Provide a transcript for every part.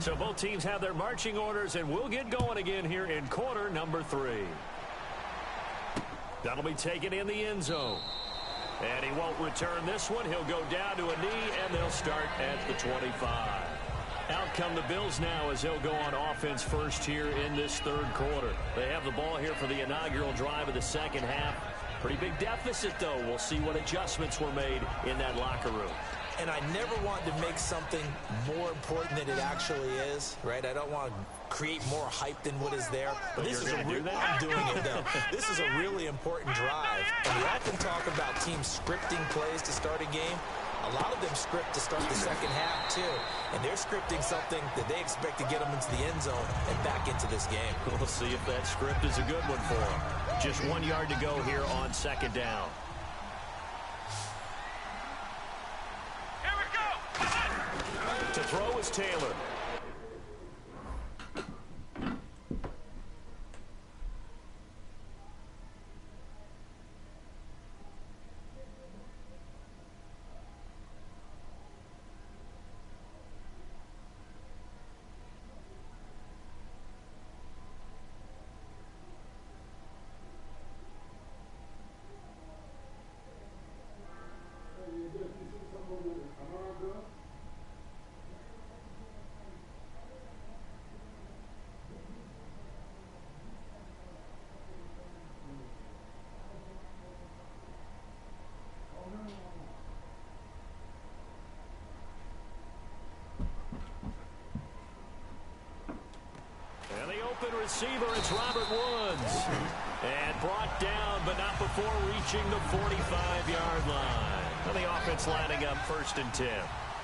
So both teams have their marching orders, and we'll get going again here in quarter number 3. That'll be taken in the end zone. And he won't return this one. He'll go down to a knee, and they'll start at the 25. Out come the Bills now as they'll go on offense first here in this third quarter. They have the ball here for the inaugural drive of the second half. Pretty big deficit, though. We'll see what adjustments were made in that locker room. And I never want to make something more important than it actually is, right? I don't want to create more hype than what is there. But this is I'm doing it, though. This is a really important drive. And we often talk about teams scripting plays to start a game. A lot of them script to start the second half, too. And they're scripting something that they expect to get them into the end zone and back into this game. We'll see if that script is a good one for them. Just 1 yard to go here on second down. Here we go! To throw is Taylor. Receiver, it's Robert Woods. And brought down, but not before reaching the 45-yard line. And the offense lining up 1st and 10.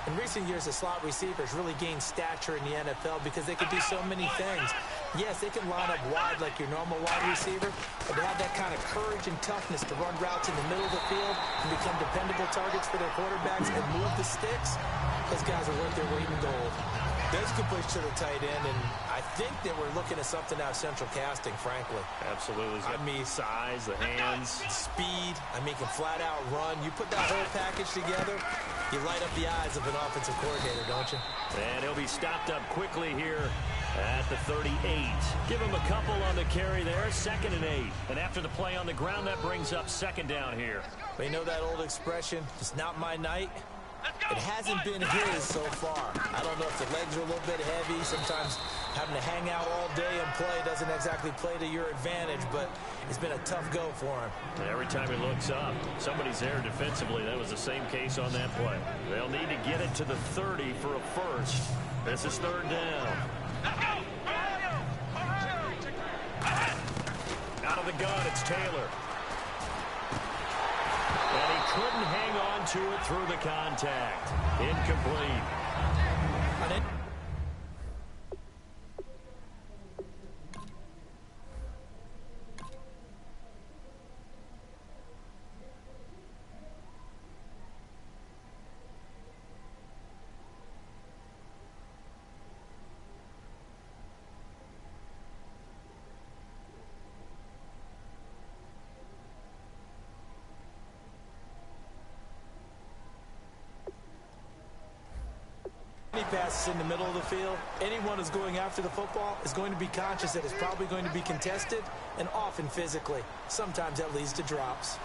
In recent years, the slot receivers really gained stature in the NFL because they could do so many things. Yes, they can line up wide like your normal wide receiver, but they have that kind of courage and toughness to run routes in the middle of the field and become dependable targets for their quarterbacks and move the sticks. Those guys are worth their weight in gold. That's a good push to the tight end, and I think that we're looking at something out of central casting, frankly. Absolutely. I mean, size, the hands. Speed. I mean, can flat out run. You put that whole package together, you light up the eyes of an offensive coordinator, don't you? And he'll be stopped up quickly here at the 38. Give him a couple on the carry there, 2nd and 8. And after the play on the ground, that brings up 2nd down here. But you know that old expression, it's not my night? It hasn't been his so far. I don't know if the legs are a little bit heavy. Sometimes having to hang out all day and play doesn't exactly play to your advantage, but it's been a tough go for him. And every time he looks up, somebody's there defensively. That was the same case on that play. They'll need to get it to the 30 for a first. This is 3rd down. Out of the gun, it's Taylor. And he couldn't hang on to it through the contact. Incomplete. Passes in the middle of the field, anyone who's going after the football is going to be conscious that it's probably going to be contested and often physically. Sometimes that leads to drops.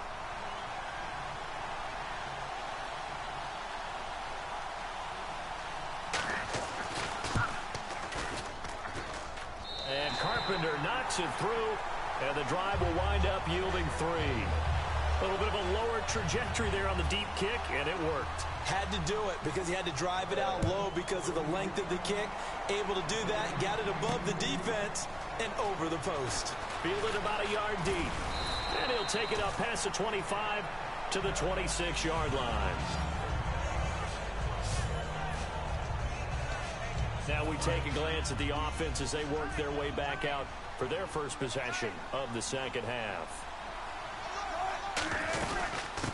And Carpenter knocks it through, and the drive will wind up yielding 3. A little bit of a lower trajectory there on the deep kick, and it worked. Had to do it because he had to drive it out low because of the length of the kick. Able to do that, got it above the defense and over the post. Fielded about a yard deep. And he'll take it up past the 25 to the 26-yard line. Now we take a glance at the offense as they work their way back out for their first possession of the second half.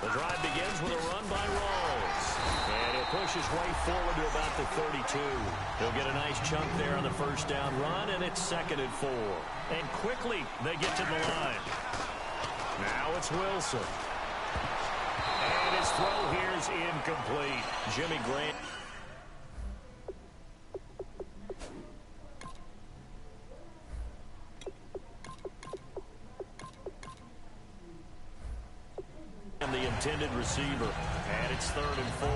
The drive begins with a run by Rawls. And he'll push his way forward to about the 32. He'll get a nice chunk there on the first down run, and it's 2nd and 4. And quickly they get to the line. Now it's Wilson. And his throw here is incomplete. Jimmy Grant. intended receiver. And it's 3rd and 4.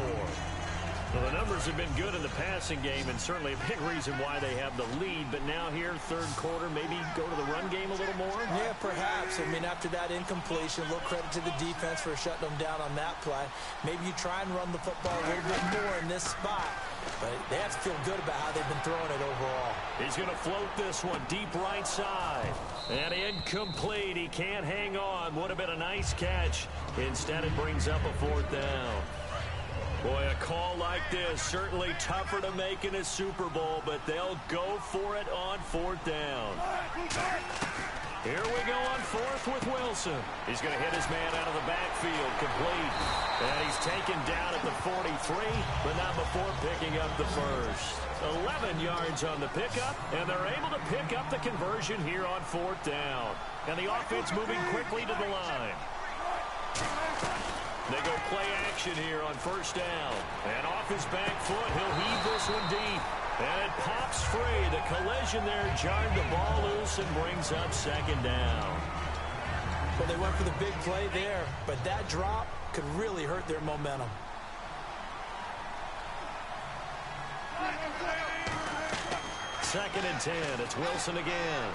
Well, the numbers have been good in the passing game, and certainly a big reason why they have the lead. But now here, 3rd quarter, maybe go to the run game a little more? Yeah, perhaps. I mean, after that incompletion, a little credit to the defense for shutting them down on that play. Maybe you try and run the football a little bit more in this spot. But they have to feel good about how they've been throwing it overall. He's going to float this one deep right side. And incomplete. He can't hang on. Would have been a nice catch. Instead, it brings up a 4th down. Boy, a call like this, certainly tougher to make in a Super Bowl, but they'll go for it on 4th down. Here we go on 4th with Wilson. He's going to hit his man out of the backfield, complete. And he's taken down at the 43, but not before picking up the first. 11 yards on the pickup, and they're able to pick up the conversion here on 4th down. And the offense moving quickly to the line. They go play action here on 1st down. And off his back foot, he'll heave this one deep. And it pops free. The collision there jarred the ball loose and brings up 2nd down. Well, they went for the big play there, but that drop could really hurt their momentum. Second and 10. It's Wilson again.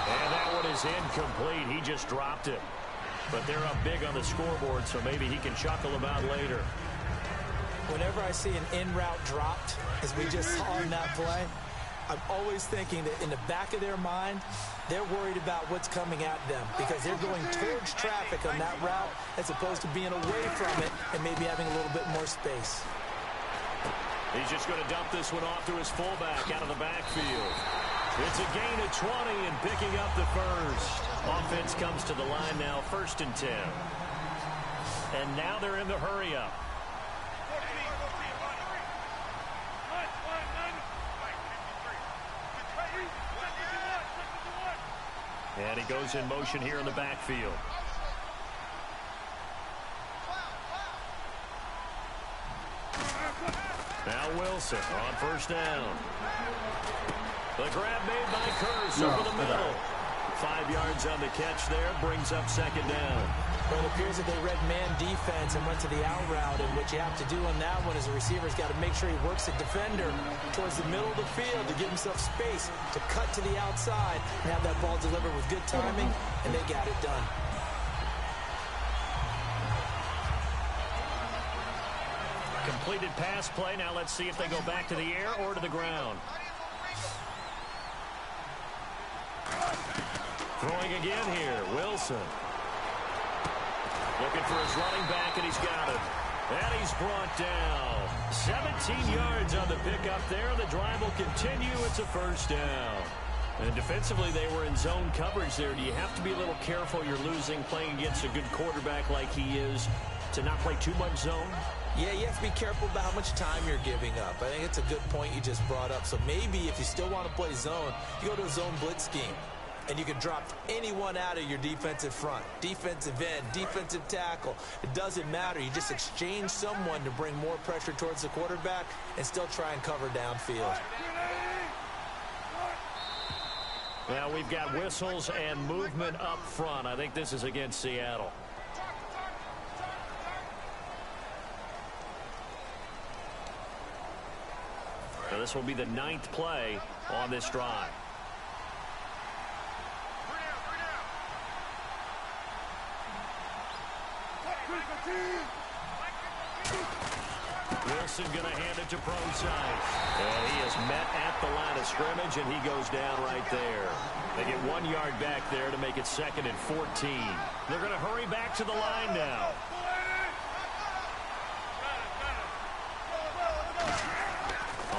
And that one is incomplete. He just dropped it. But they're up big on the scoreboard, so maybe he can chuckle about later. Whenever I see an in-route dropped, as we just saw in that play, I'm always thinking that in the back of their mind, they're worried about what's coming at them because they're going towards traffic on that route as opposed to being away from it and maybe having a little bit more space. He's just going to dump this one off to his fullback out of the backfield. It's a gain of 20 and picking up the first. Offense comes to the line now, 1st and 10. And now they're in the hurry-up. And he goes in motion here in the backfield. Now Wilson on 1st down. The grab made by Curse over the middle. 5 yards on the catch there, brings up 2nd down. Well, it appears that they read man defense and went to the out route, and what you have to do on that one is the receiver's got to make sure he works the defender towards the middle of the field to give himself space to cut to the outside and have that ball delivered with good timing, and they got it done. Completed pass play. Now let's see if they go back to the air or to the ground. Throwing again here, Wilson. Looking for his running back, and he's got it. And he's brought down. 17 yards on the pickup there. The drive will continue. It's a 1st down. And defensively, they were in zone coverage there. Do you have to be a little careful? You're losing, playing against a good quarterback like he is, to not play too much zone? Yeah, you have to be careful about how much time you're giving up. I think it's a good point you just brought up. So maybe if you still want to play zone, you go to a zone blitz scheme. And you can drop anyone out of your defensive front. Defensive end, defensive tackle. It doesn't matter. You just exchange someone to bring more pressure towards the quarterback and still try and cover downfield. Now we've got whistles and movement up front. I think this is against Seattle. So this will be the 9th play on this drive. Wilson going to hand it to Prosite. And he is met at the line of scrimmage, and he goes down right there. They get 1 yard back there to make it 2nd and 14. They're going to hurry back to the line now.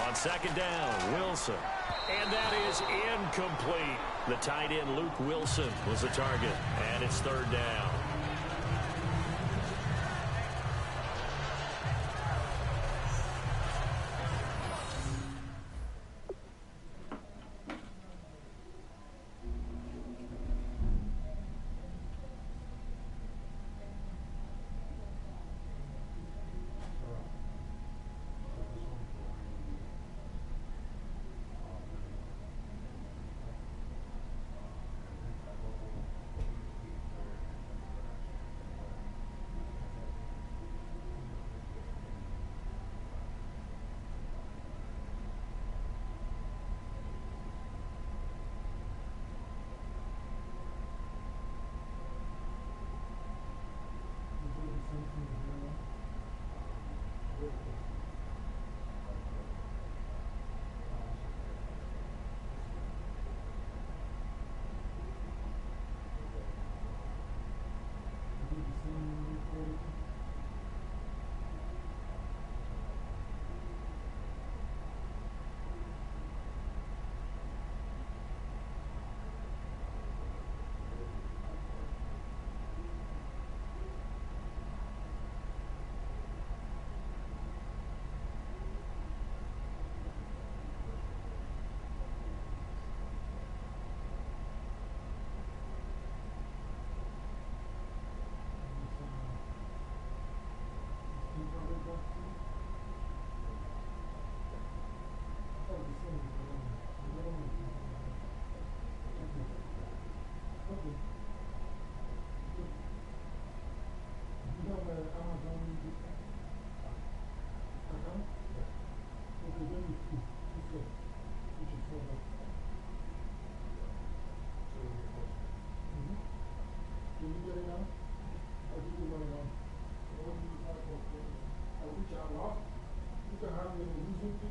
On 2nd down, Wilson. And that is incomplete. The tight end, Luke Wilson, was the target. And it's 3rd down.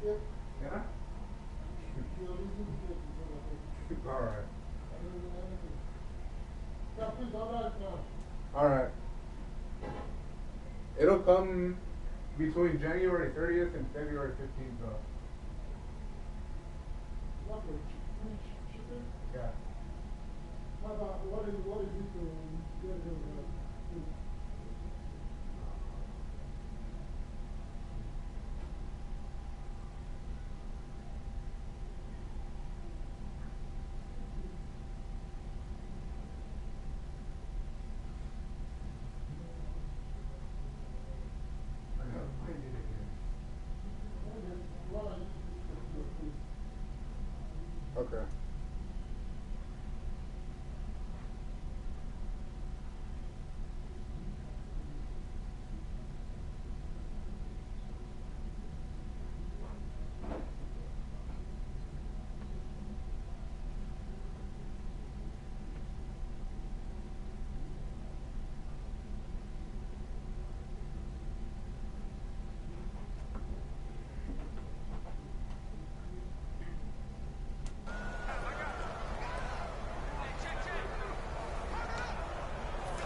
Yeah? All right. All right. It'll come between January 30th and February 15th, though. Yeah. What is it to get him? Okay.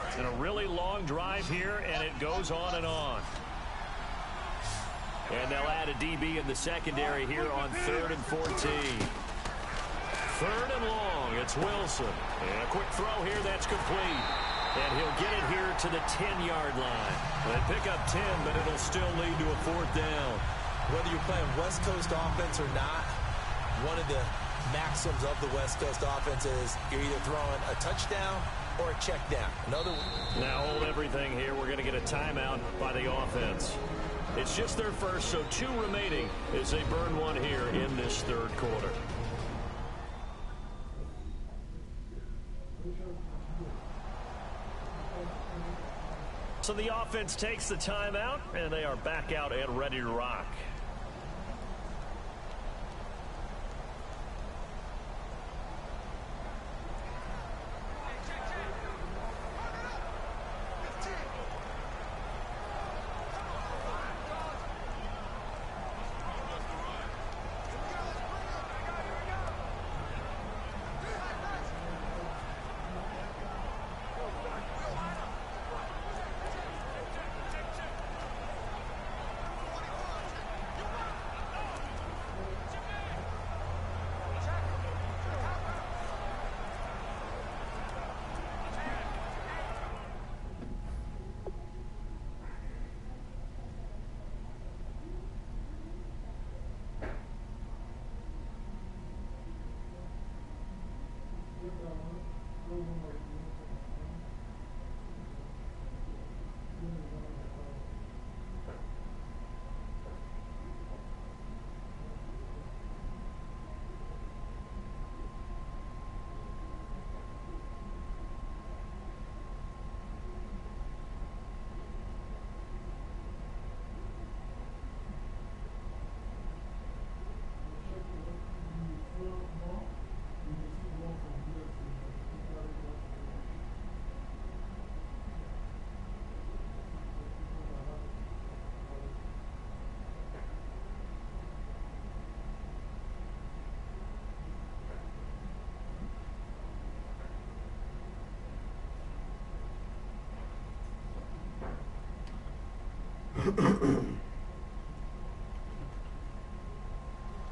It's been a really long drive here, and it goes on and on. And they'll add a DB in the secondary here on 3rd and 14. 3rd and long. It's Wilson. And a quick throw here that's complete. And he'll get it here to the 10-yard line. They pick up 10, but it'll still lead to a 4th down. Whether you're playing West Coast offense or not, one of the maxims of the West Coast offense is you're either throwing a touchdown or a check down. Now hold everything here. We're going to get a timeout by the offense. It's just their first, so 2 remaining as they burn one here in this 3rd quarter. So the offense takes the timeout, and they are back out and ready to rock.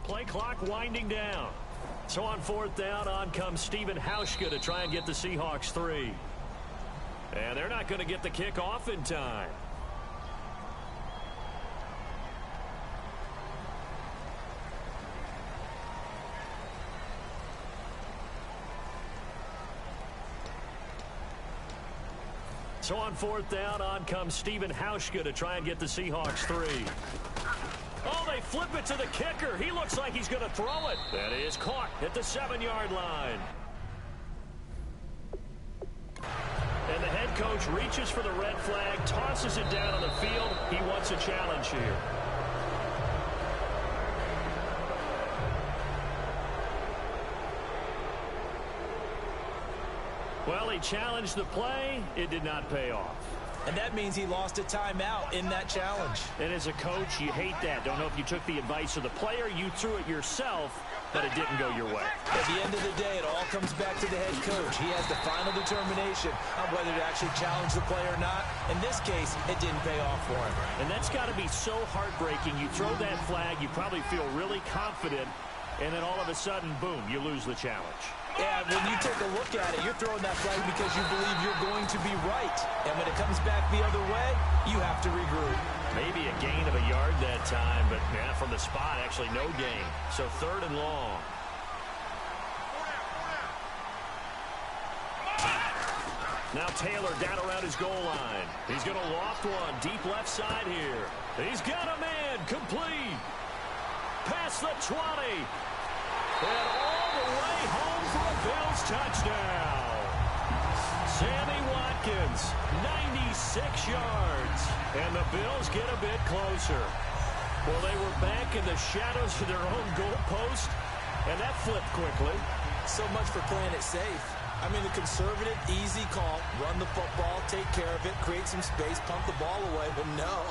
Play clock winding down. So on 4th down, on comes Stephen Hauschka to try and get the Seahawks 3. And they're not going to get the kick off in time. So on 4th down, on comes Stephen Hauschka to try and get the Seahawks 3. Oh, they flip it to the kicker. He looks like he's going to throw it. That is caught at the 7-yard line. And the head coach reaches for the red flag, tosses it down on the field. He wants a challenge here. Well, he challenged the play. It did not pay off. And that means he lost a timeout in that challenge. And as a coach, you hate that. Don't know if you took the advice of the player, you threw it yourself, but it didn't go your way. At the end of the day, it all comes back to the head coach. He has the final determination on whether to actually challenge the play or not. In this case, it didn't pay off for him. And that's got to be so heartbreaking. You throw that flag, you probably feel really confident, and then all of a sudden, boom, you lose the challenge. Yeah, when you take a look at it, you're throwing that flag because you believe you're going to be right. And when it comes back the other way, you have to regroup. Maybe a gain of a yard that time, but yeah, from the spot, actually no gain. So 3rd and long. Now Taylor down around his goal line. He's going to loft one deep left side here. He's got a man complete. Past the 20. And all the way home for a Bills touchdown. Sammy Watkins, 96 yards. And the Bills get a bit closer. Well, they were back in the shadows of their own goalpost, and that flipped quickly. So much for playing it safe. I mean, the conservative, easy call, run the football, take care of it, create some space, pump the ball away. But no,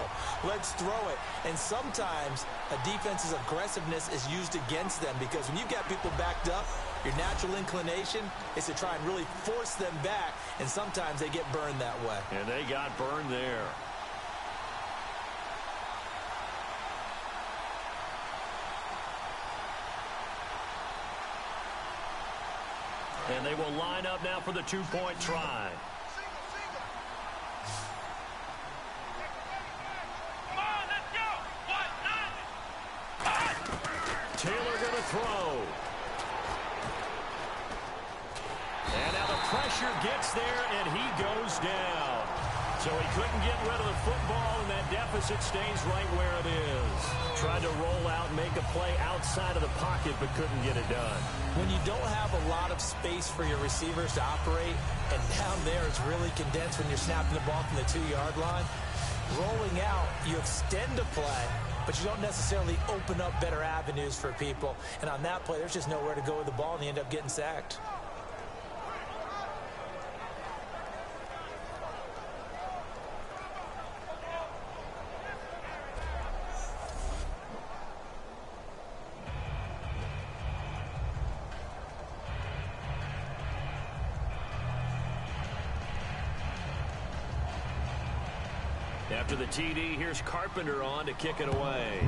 let's throw it. And sometimes a defense's aggressiveness is used against them because when you've got people backed up, your natural inclination is to try and really force them back, and sometimes they get burned that way. And they got burned there. And they will line up now for the 2-point try. Come on, let's go. Taylor going to throw. And now the pressure gets there, and he goes down. So he couldn't get rid of the football, and that deficit stays right where it is. Tried to roll out and make a play outside of the pocket, but couldn't get it done. When you don't have a lot of space for your receivers to operate, and down there it's really condensed when you're snapping the ball from the 2-yard line, rolling out, you extend a play, but you don't necessarily open up better avenues for people. And on that play, there's just nowhere to go with the ball, and you end up getting sacked. After the TD, here's Carpenter on to kick it away.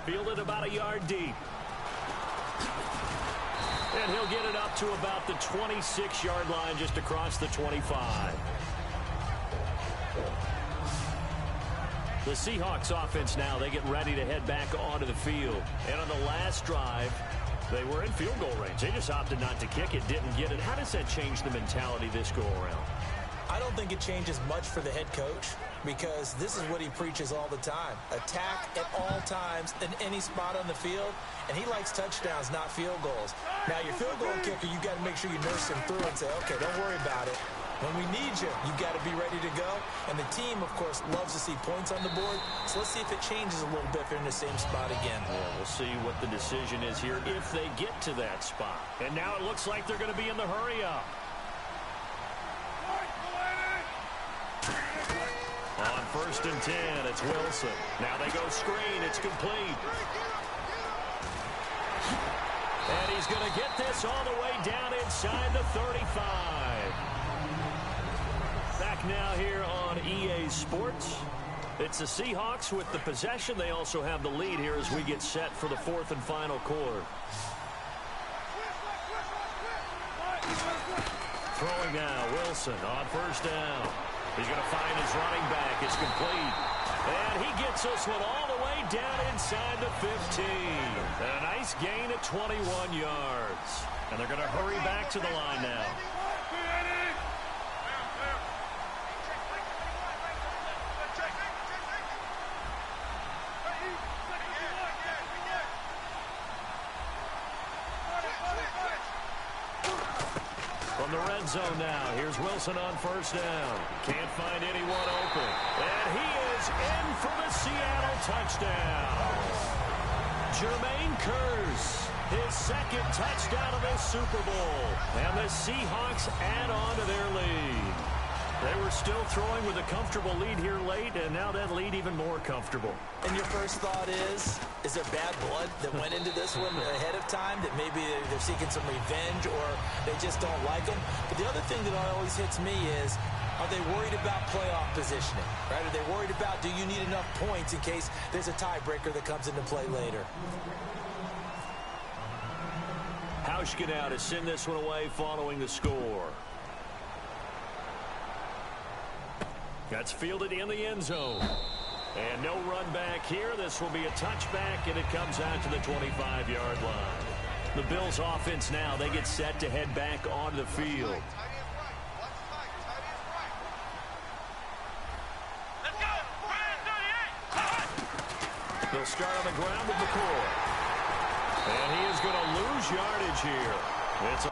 Fielded about a yard deep. And he'll get it up to about the 26-yard line, just across the 25. The Seahawks offense now, they get ready to head back onto the field. And on the last drive, they were in field goal range. They just opted not to kick it, didn't get it. How does that change the mentality this go-around? I don't think it changes much for the head coach because this is what he preaches all the time. Attack at all times in any spot on the field, and he likes touchdowns, not field goals. Now, your field goal kicker, you got to make sure you nurse him through and say, okay, don't worry about it. When we need you, you got to be ready to go. And the team, of course, loves to see points on the board. So let's see if it changes a little bit if they're in the same spot again. Well, we'll see what the decision is here if they get to that spot. And now it looks like they're going to be in the hurry-up. On 1st and 10, it's Wilson. Now they go screen. It's complete. And he's going to get this all the way down inside the 35. Back now here on EA Sports. It's the Seahawks with the possession. They also have the lead here as we get set for the 4th and final quarter. Throwing now, Wilson on 1st down. He's going to find his running back. It's complete. And he gets this one all the way down inside the 15. And a nice gain at 21 yards. And they're going to hurry back to the line now. From the red zone now, here's Wilson on 1st down. Can't find anyone open. And he is in for the Seattle touchdown. Jermaine Kearse His second touchdown of this Super Bowl. And the Seahawks add on to their lead. They were still throwing with a comfortable lead here late, and now that lead even more comfortable. And your first thought is there bad blood that went into this one ahead of time, that maybe they're seeking some revenge or they just don't like them? But the other thing that always hits me is, are they worried about playoff positioning? Right? Are they worried about, do you need enough points in case there's a tiebreaker that comes into play later? Hauschka now to send this one away following the score. That's fielded in the end zone. And no run back here. This will be a touchback, and it comes out to the 25-yard line. The Bills offense now, they get set to head back onto the field. They'll start on the ground with McCoy. And he is going to lose yardage here. It's a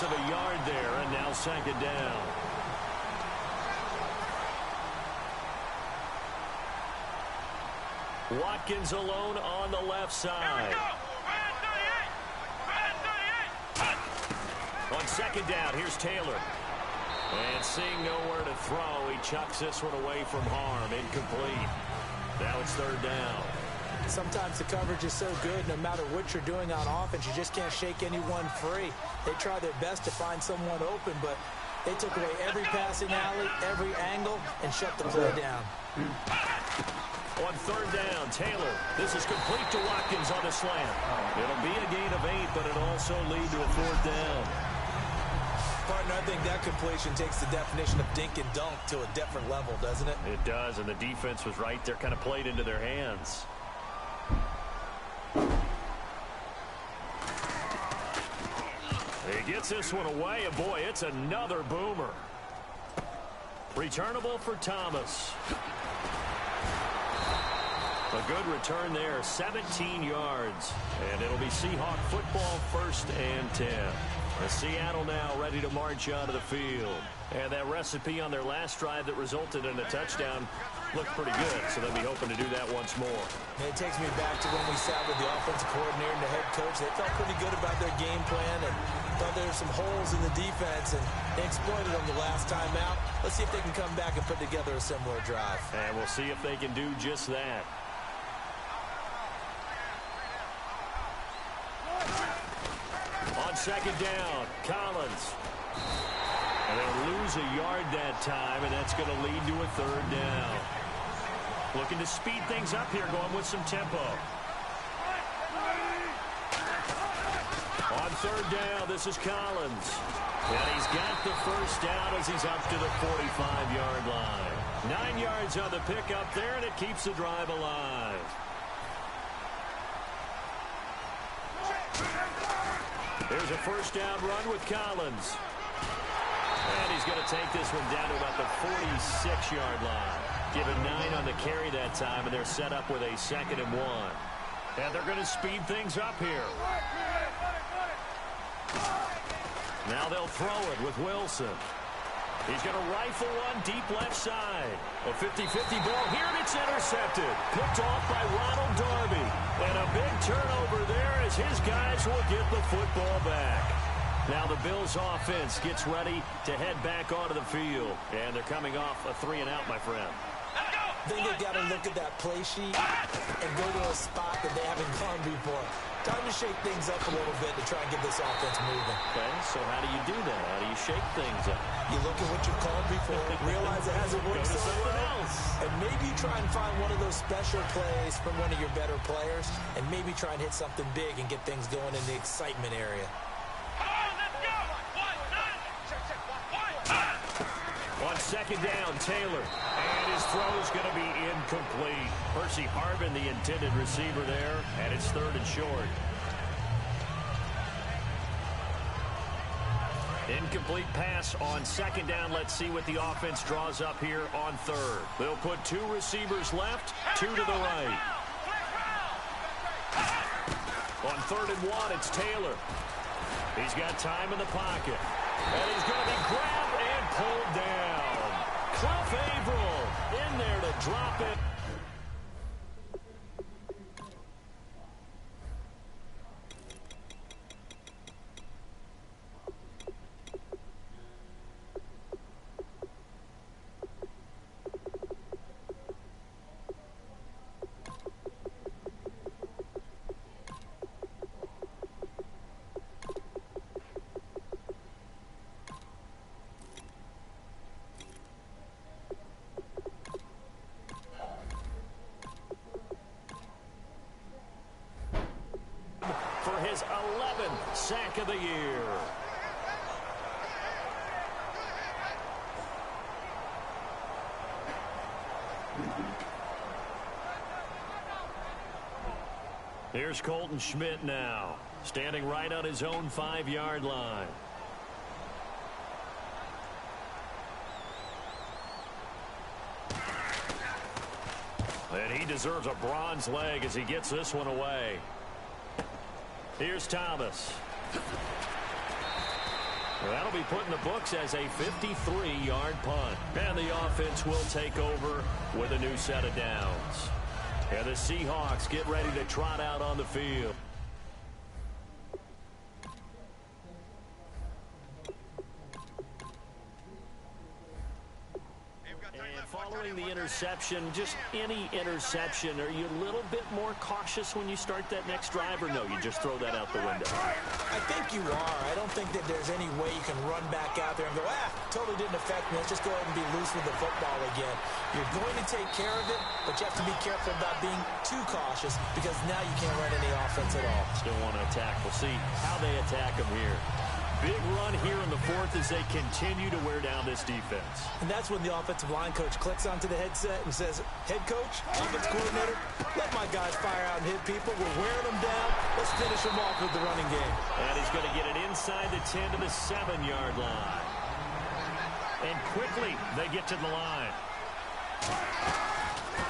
of a yard there, and now second down. Watkins alone on the left side. On second down, here's Taylor. And seeing nowhere to throw, he chucks this one away from harm. Incomplete. Now it's third down. Sometimes the coverage is so good, no matter what you're doing on offense, you just can't shake anyone free. They try their best to find someone open, but they took away every passing alley, every angle, and shut the play down. On third down, Taylor. This is complete to Watkins on the slant. It'll be a gain of 8, but it'll also lead to a fourth down. Partner, I think that completion takes the definition of dink and dunk to a different level, doesn't it? It does, and the defense was right there, kind of played into their hands. He gets this one away, and boy, it's another boomer. Returnable for Thomas. A good return there, 17 yards. And it'll be Seahawk football, 1st and 10. And Seattle now ready to march onto the field. And that recipe on their last drive that resulted in a touchdown looked pretty good, so they'll be hoping to do that once more. And it takes me back to when we sat with the offensive coordinator and the head coach. They felt pretty good about their game plan and thought there were some holes in the defense, and they exploited them the last time out. Let's see if they can come back and put together a similar drive. And we'll see if they can do just that. On second down, Collins. And they'll lose a yard that time, and that's going to lead to a third down. Looking to speed things up here, going with some tempo. On third down, this is Collins. And he's got the first down as he's up to the 45-yard line. 9 yards on the pickup there, and it keeps the drive alive. Here's a first down run with Collins. And he's going to take this one down to about the 46-yard line. Given 9 on the carry that time, and they're set up with a 2nd and 1. And they're going to speed things up here. Now they'll throw it with Wilson. He's going to rifle one deep left side. A 50-50 ball here, and it's intercepted. Picked off by Ronald Darby. And a big turnover there as his guys will get the football back. Now the Bills offense gets ready to head back onto the field. And they're coming off a 3-and-out, my friend. I think they've got to look at that play sheet and go to a spot that they haven't gone before. Time to shake things up a little bit to try and get this offense moving. Okay, so how do you do that? How do you shake things up? You look at what you've called before, realize it hasn't worked so well, and maybe you try and find one of those special plays from one of your better players, and maybe try and hit something big and get things going in the excitement area. On second down, Taylor. And his throw is going to be incomplete. Percy Harvin, the intended receiver there, and it's 3rd and short. Incomplete pass on second down. Let's see what the offense draws up here on 3rd. They'll put 2 receivers left, 2 to the right. On 3rd and 1, it's Taylor. He's got time in the pocket. And he's going to be grabbed and pulled down. Cliff Averill in there to drop it. For his 11th sack of the year. Here's Colton Schmidt now, standing right on his own 5-yard line. And he deserves a bronze leg as he gets this one away. Here's Thomas. That'll be put in the books as a 53-yard punt. And the offense will take over with a new set of downs. And the Seahawks get ready to trot out on the field. Following the interception, just any interception, are you a little bit more cautious when you start that next drive, or no, you just throw that out the window? I think you are. I don't think that there's any way you can run back out there and go, totally didn't affect me. Let's just go ahead and be loose with the football again. You're going to take care of it, but you have to be careful about being too cautious because now you can't run any offense at all. Still want to attack. We'll see how they attack them here. Big run here in the 4th as they continue to wear down this defense. And that's when the offensive line coach clicks onto the headset and says, head coach, offense coordinator, let my guys fire out and hit people. We're wearing them down. Let's finish them off with the running game. And he's going to get it inside the 10 to the 7-yard line. And quickly they get to the line.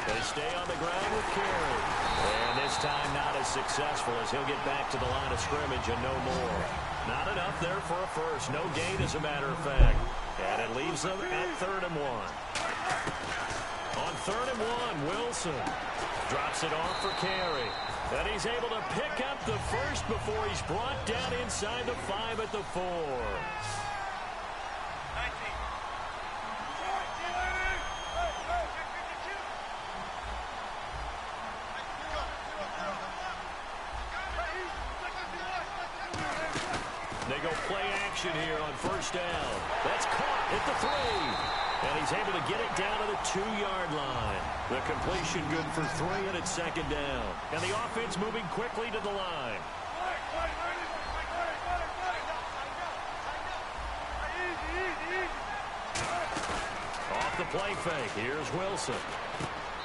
They stay on the ground with Carey. And this time not as successful as he'll get back to the line of scrimmage and no more. Not enough there for a first. No gain, as a matter of fact. And it leaves them at 3rd and 1. On 3rd and 1, Wilson drops it off for Carey. And he's able to pick up the first before he's brought down inside the 5 at the 4. They go play action here on 1st down. That's caught at the 3. And he's able to get it down to the 2-yard line. The completion good for 3, and it's 2nd down. And the offense moving quickly to the line. Off the play fake. Here's Wilson.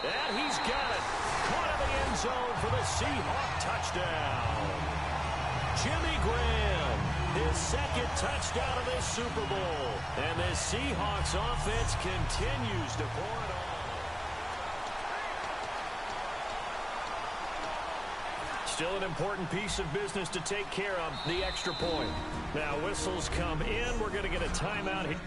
And he's got it. Caught in the end zone for the Seahawks touchdown. Jimmy Graham. His 2nd touchdown of this Super Bowl. And this Seahawks offense continues to pour it on. Still an important piece of business to take care of, the extra point. Now whistles come in. We're going to get a timeout here.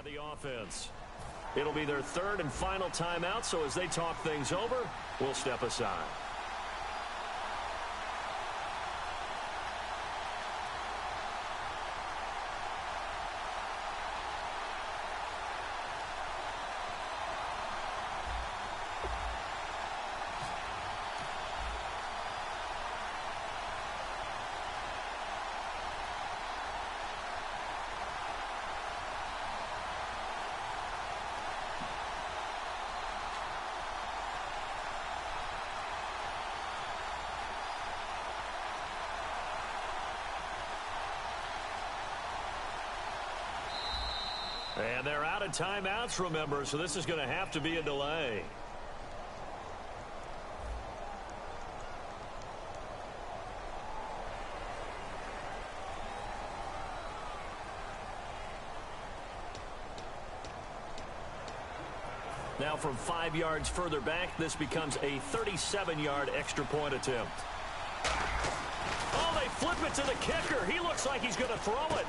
The offense. It'll be their third and final timeout, so as they talk things over, we'll step aside. And they're out of timeouts, remember, so this is going to have to be a delay. Now from 5 yards further back, this becomes a 37-yard extra point attempt. Oh, they flip it to the kicker. He looks like he's going to throw it.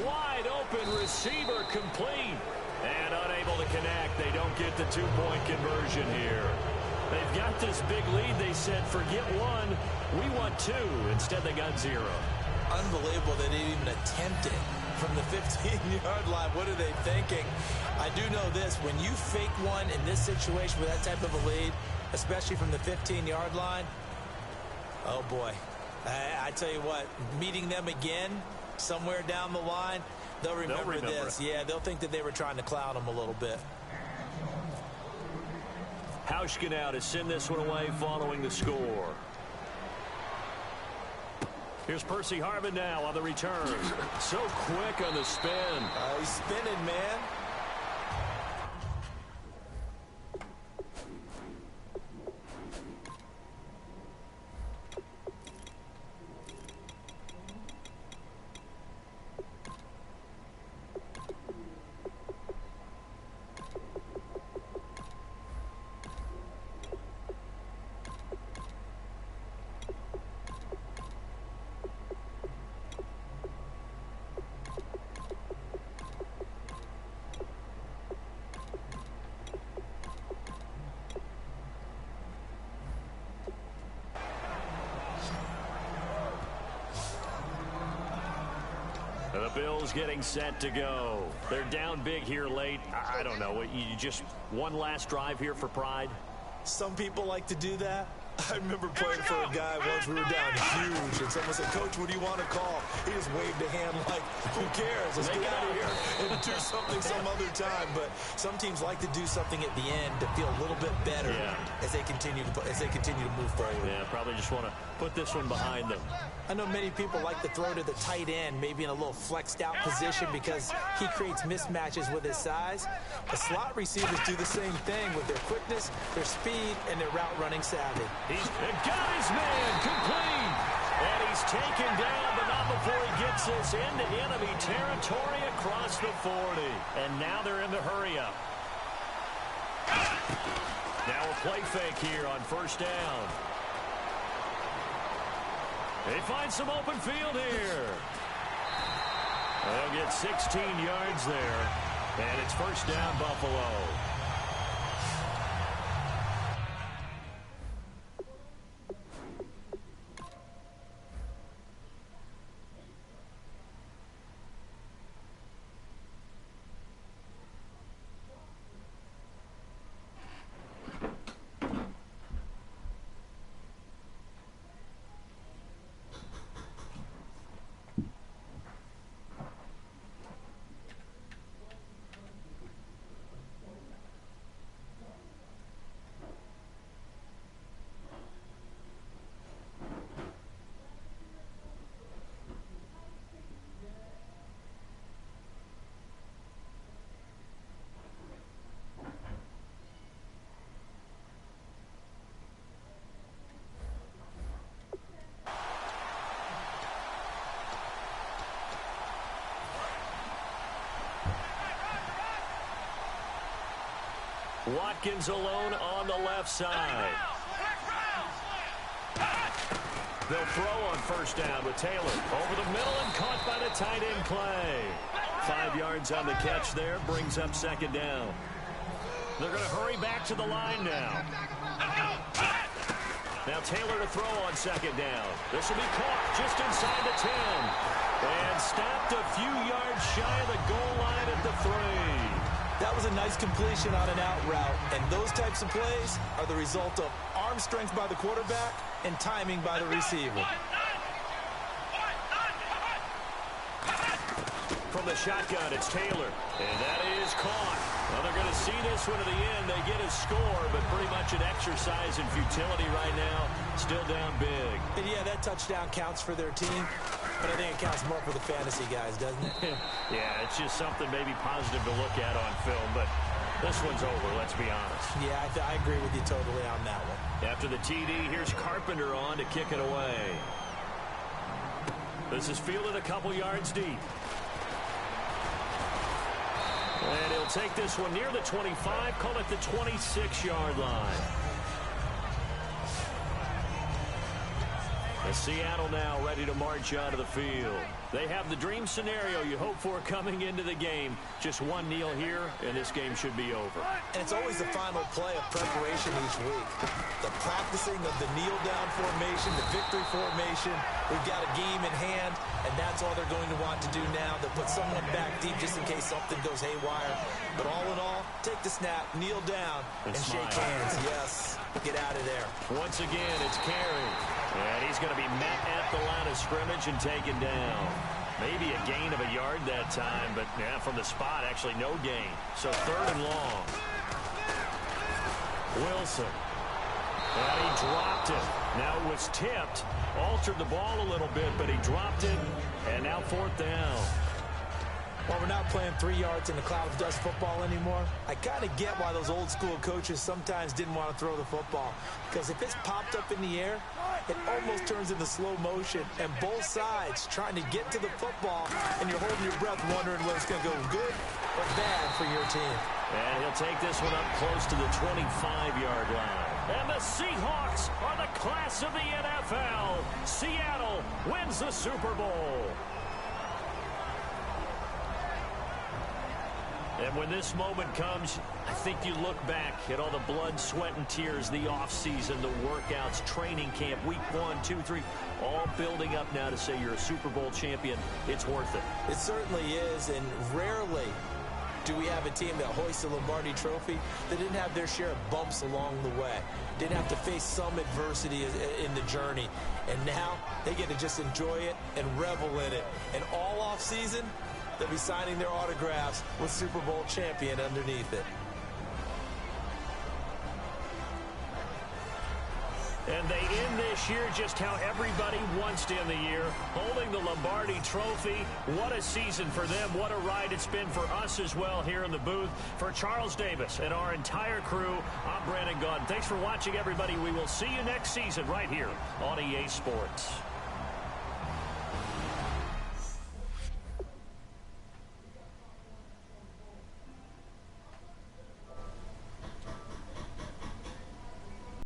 Wide open receiver complete. And unable to connect. They don't get the two-point conversion here. They've got this big lead. They said, forget one. We want two. Instead, they got zero. Unbelievable they didn't even attempt it from the 15-yard line. What are they thinking? I do know this. When you fake one in this situation with that type of a lead, especially from the 15-yard line, oh, boy. I tell you what, meeting them again somewhere down the line, they'll remember this. Yeah, they'll think that they were trying to clown them a little bit. Hauschka now to send this one away following the score. Here's Percy Harvin now on the return. So quick on the spin. He's spinning, man. The Bills getting set to go. They're down big here late. I don't know. You just one last drive here for pride? Some people like to do that. I remember playing for a guy once. We were down huge, and someone said, "Coach, what do you want to call?" He just waved a hand like, who cares? Let's get out of here and do something some other time. But some teams like to do something at the end to feel a little bit better as they continue to move forward. Yeah, probably just want to put this one behind them. I know many people like to throw to the tight end, maybe in a little flexed out position because he creates mismatches with his size. The slot receivers do the same thing with their quickness, their speed, and their route running savvy. He's got his man complete. And he's taken down, but not before he gets this into enemy territory across the 40. And now they're in the hurry up. Now a play fake here on first down. They find some open field here. They'll get 16 yards there. And it's first down, Buffalo. Watkins alone on the left side. They'll throw on first down with Taylor. Over the middle and caught by the tight end Clay. 5 yards on the catch there, brings up second down. They're going to hurry back to the line now. Now Taylor to throw on second down. This will be caught just inside the 10. And stopped a few yards shy of the goal line at the 3. That was a nice completion on an out route. And those types of plays are the result of arm strength by the quarterback and timing by the receiver. From the shotgun, it's Taylor. And that is caught. Well, they're going to see this one to the end. They get a score, but pretty much an exercise in futility right now. Still down big. And yeah, that touchdown counts for their team. But I think it counts more for the fantasy guys, doesn't it? Yeah, it's just something maybe positive to look at on film. But this one's over, let's be honest. Yeah, I agree with you totally on that one. After the TD, here's Carpenter on to kick it away. This is fielded a couple yards deep. And he'll take this one near the 25, call it the 26-yard line. And Seattle now ready to march onto the field. They have the dream scenario you hope for coming into the game. Just one kneel here, and this game should be over. And it's always the final play of preparation each week. The practicing of the kneel-down formation, the victory formation. We've got a game in hand, and that's all they're going to want to do now. They'll put someone back deep just in case something goes haywire. But all in all, take the snap, kneel down, and shake hands. Yes, get out of there. Once again, it's Carey. And he's going to be met at the line of scrimmage and taken down. Maybe a gain of a yard that time, but yeah, from the spot, actually no gain. So 3rd and long. Wilson. And he dropped it. Now it was tipped. Altered the ball a little bit, but he dropped it. And now 4th down. Well, we're not playing 3 yards in a cloud of dust football anymore. I kind of get why those old school coaches sometimes didn't want to throw the football. Because if it's popped up in the air, it almost turns into slow motion. And both sides trying to get to the football, and you're holding your breath wondering whether it's going to go good or bad for your team. And he'll take this one up close to the 25-yard line. And the Seahawks are the class of the NFL. Seattle wins the Super Bowl. And when this moment comes, I think you look back at all the blood, sweat, and tears, the offseason, the workouts, training camp, week 1, 2, 3, all building up now to say you're a Super Bowl champion. It's worth it. It certainly is, and rarely do we have a team that hoists the Lombardi Trophy that didn't have their share of bumps along the way, didn't have to face some adversity in the journey. And now they get to just enjoy it and revel in it. And all offseason, they'll be signing their autographs with Super Bowl champion underneath it. And they end this year just how everybody wants to end the year, holding the Lombardi Trophy. What a season for them. What a ride it's been for us as well here in the booth. For Charles Davis and our entire crew, I'm Brandon Gaudin. Thanks for watching, everybody. We will see you next season right here on EA Sports.